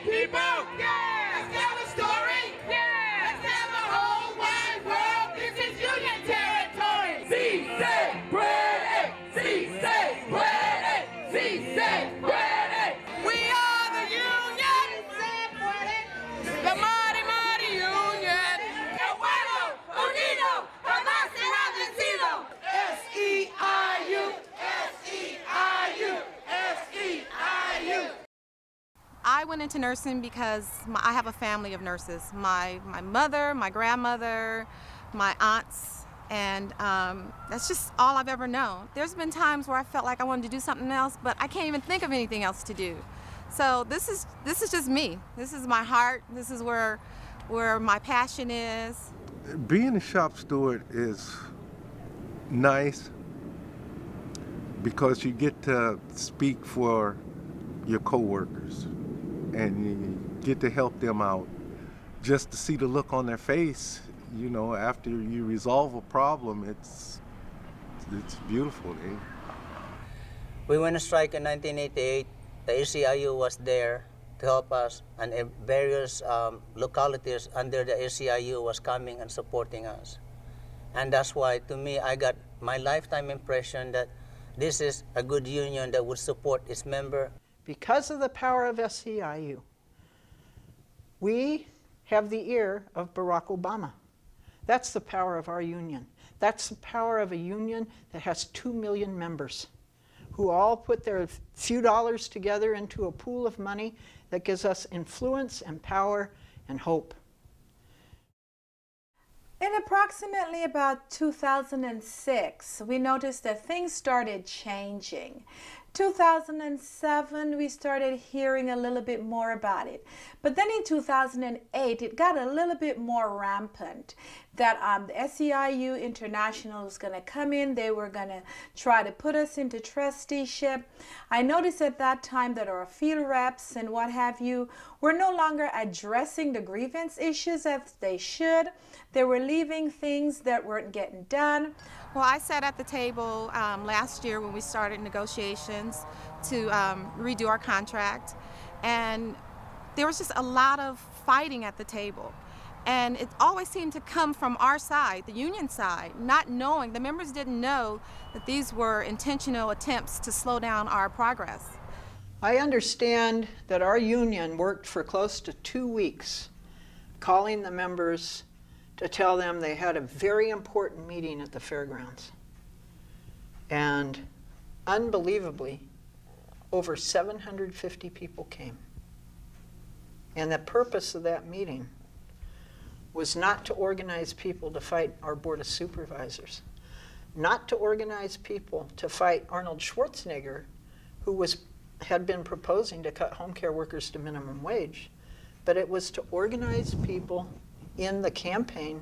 people! Yeah! Let's tell the story! Yeah! Let's tell the whole wide world this is Union territory! Sí se puede! Sí se puede! Sí se puede! We are the Union! Se puede! The mighty, mighty Union! El pueblo unido jamás será vencido! SEIU! SEIU! SEIU! I went into nursing because I have a family of nurses. My mother, my grandmother, my aunts, and that's just all I've ever known. There's been times where I felt like I wanted to do something else, but I can't even think of anything else to do. So this is just me. This is my heart. This is where my passion is. Being a shop steward is nice because you get to speak for your coworkers and you get to help them out. Just to see the look on their face, you know, after you resolve a problem, it's beautiful. Eh? We went on strike in 1988. The SEIU was there to help us, and various localities under the SEIU was coming and supporting us. And that's why, to me, I got my lifetime impression that this is a good union that would support its member. Because of the power of SEIU, we have the ear of Barack Obama. That's the power of our union. That's the power of a union that has 2 million members who all put their few dollars together into a pool of money that gives us influence and power and hope. In approximately about 2006, we noticed that things started changing. 2007, we started hearing a little bit more about it. But then in 2008, it got a little bit more rampant that the SEIU International was going to come in. They were going to try to put us into trusteeship. I noticed at that time that our field reps and what have you were no longer addressing the grievance issues as they should. They were leaving things that weren't getting done. Well, I sat at the table last year when we started negotiations to redo our contract, and there was just a lot of fighting at the table. And it always seemed to come from our side, the union side, not knowing, the members didn't know that these were intentional attempts to slow down our progress. I understand that our union worked for close to 2 weeks, calling the members to tell them they had a very important meeting at the fairgrounds. And unbelievably, over 750 people came. And the purpose of that meeting was not to organize people to fight our Board of Supervisors, not to organize people to fight Arnold Schwarzenegger, who had been proposing to cut home care workers to minimum wage, but it was to organize people in the campaign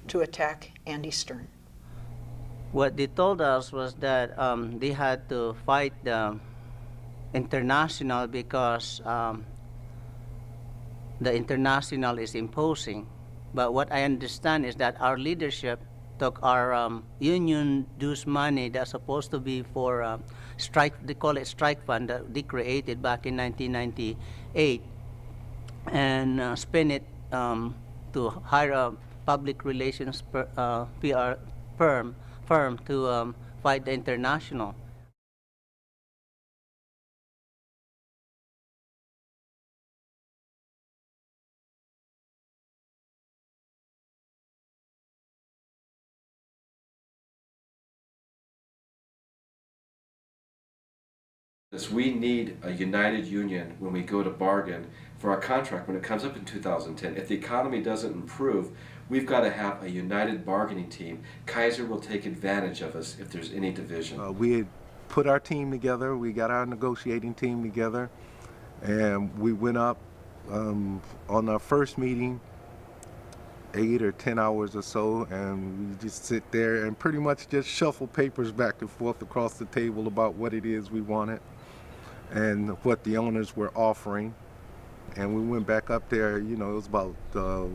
to attack Andy Stern. What they told us was that they had to fight the international because the international is imposing. But what I understand is that our leadership took our union dues money that's supposed to be for strike, they call it strike fund that they created back in 1998, and spent it to hire a public relations PR firm to fight the international. We need a united union when we go to bargain for our contract when it comes up in 2010. If the economy doesn't improve, we've got to have a united bargaining team. Kaiser will take advantage of us if there's any division. We had put our team together, we got our negotiating team together, and we went up on our first meeting, 8 or 10 hours or so, and we just sit there and pretty much just shuffle papers back and forth across the table about what it is we wanted and what the owners were offering. And we went back up there, you know, it was about 4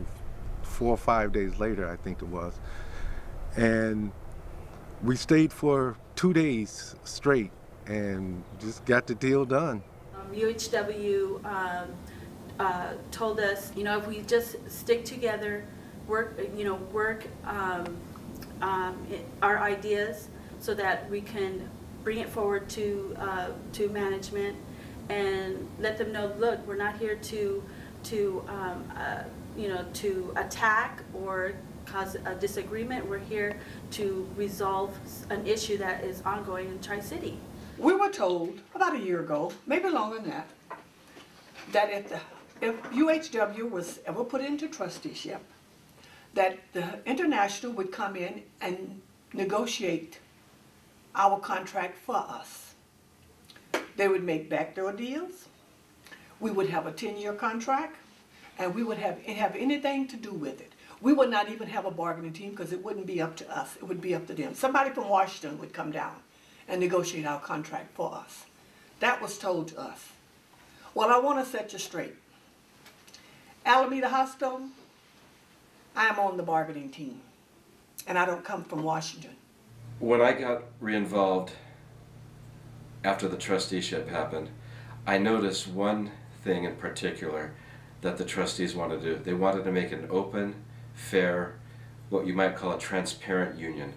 or 5 days later, I think it was. And we stayed for 2 days straight and just got the deal done. UHW told us, you know, if we just stick together, work our ideas so that we can bring it forward to management and let them know, look, we're not here to attack or cause a disagreement. We're here to resolve an issue that is ongoing in Tri-City. We were told about a year ago, maybe longer than that if UHW was ever put into trusteeship, that the International would come in and negotiate our contract for us. They would make backdoor deals. We would have a 10-year contract, and we would have anything to do with it. We would not even have a bargaining team because it wouldn't be up to us. It would be up to them. Somebody from Washington would come down and negotiate our contract for us. That was told to us. Well, I want to set you straight. Alameda Hospital, I am on the bargaining team, and I don't come from Washington. When I got re-involved after the trusteeship happened, I noticed one thing in particular that the trustees wanted to do. They wanted to make an open, fair, what you might call a transparent union.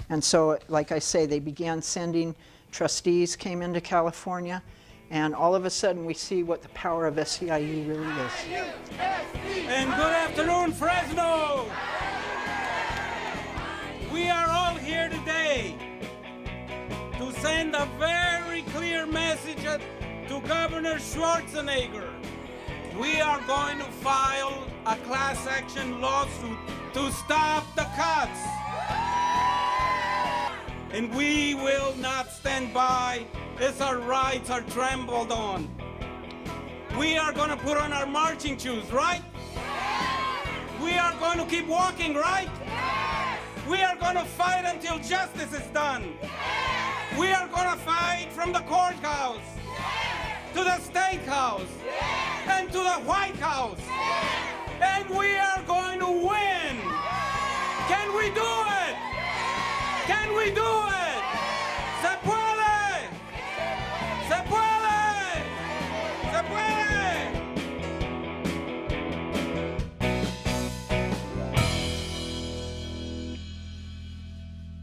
And so, like I say, they began sending trustees, came into California, and all of a sudden we see what the power of SEIU really is. And good afternoon, Fresno! We are all here today to send a very clear message to Governor Schwarzenegger. We are going to file a class action lawsuit to stop the cuts. And we will not stand by as our rights are trampled on. We are going to put on our marching shoes, right? We are going to keep walking, right? We are going to fight until justice is done. We are going to fight from the courthouse to the State House and to the White House. And we are going to win. Can we do it? Can we do it?